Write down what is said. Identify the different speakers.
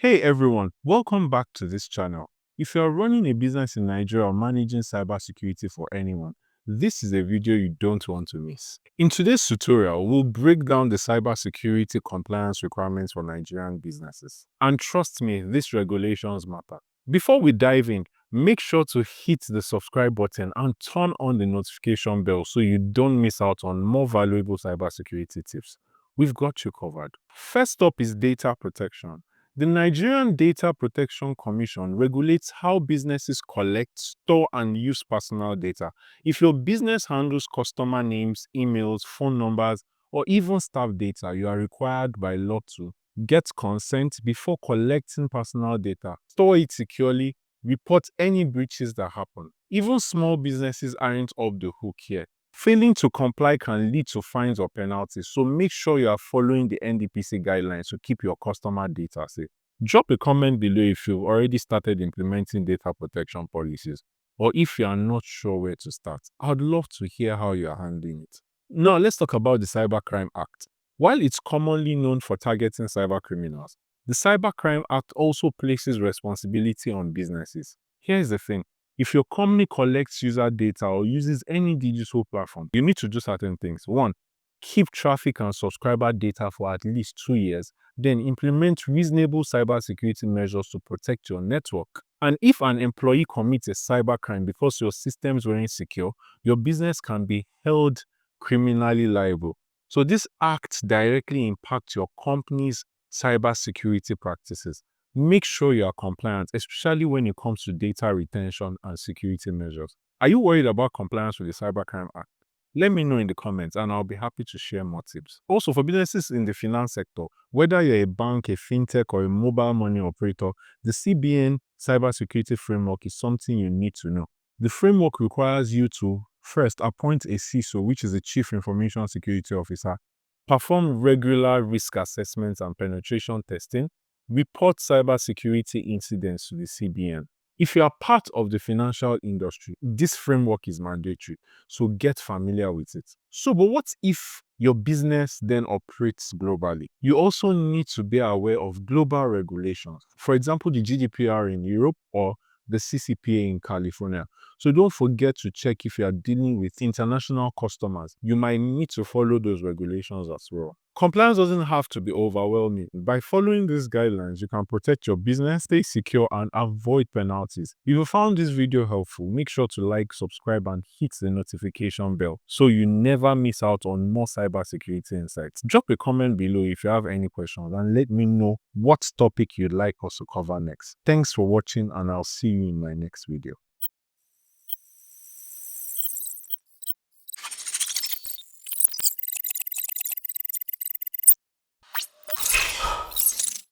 Speaker 1: Hey everyone, welcome back to this channel. If you are running a business in Nigeria or managing cybersecurity for anyone, this is a video you don't want to miss. In today's tutorial, we'll break down the cybersecurity compliance requirements for Nigerian businesses. And trust me, these regulations matter. Before we dive in, make sure to hit the subscribe button and turn on the notification bell so you don't miss out on more valuable cybersecurity tips. We've got you covered. First up is data protection. The Nigerian Data Protection Commission regulates how businesses collect, store, and use personal data. If your business handles customer names, emails, phone numbers, or even staff data, you are required by law to get consent before collecting personal data, store it securely, report any breaches that happen. Even small businesses aren't off the hook here. Failing to comply can lead to fines or penalties, so make sure you are following the NDPC guidelines to keep your customer data safe. Drop a comment below if you've already started implementing data protection policies, or if you are not sure where to start. I'd love to hear how you are handling it. Now, let's talk about the Cybercrime Act. While it's commonly known for targeting cyber criminals, the Cybercrime Act also places responsibility on businesses. Here's the thing. If your company collects user data or uses any digital platform, you need to do certain things. 1. Keep traffic and subscriber data for at least 2 years. Then implement reasonable cybersecurity measures to protect your network. And if an employee commits a cybercrime because your systems weren't secure, your business can be held criminally liable. So this act directly impacts your company's cybersecurity practices. Make sure you are compliant, especially when it comes to data retention and security measures. Are you worried about compliance with the Cybercrime Act? Let me know in the comments and I'll be happy to share more tips. Also, for businesses in the finance sector, whether you're a bank, a fintech, or a mobile money operator, the CBN Cybersecurity Framework is something you need to know. The framework requires you to first appoint a CISO, which is a Chief Information Security Officer, perform regular risk assessments and penetration testing, report cybersecurity incidents to the CBN. If you are part of the financial industry, this framework is mandatory, so get familiar with it. But what if your business then operates globally? You also need to be aware of global regulations. For example, the GDPR in Europe or the CCPA in California. So don't forget to check if you are dealing with international customers. You might need to follow those regulations as well. Compliance doesn't have to be overwhelming. By following these guidelines, you can protect your business, stay secure, and avoid penalties. If you found this video helpful, make sure to like, subscribe, and hit the notification bell so you never miss out on more cybersecurity insights. Drop a comment below if you have any questions and let me know what topic you'd like us to cover next. Thanks for watching and I'll see you in my next video.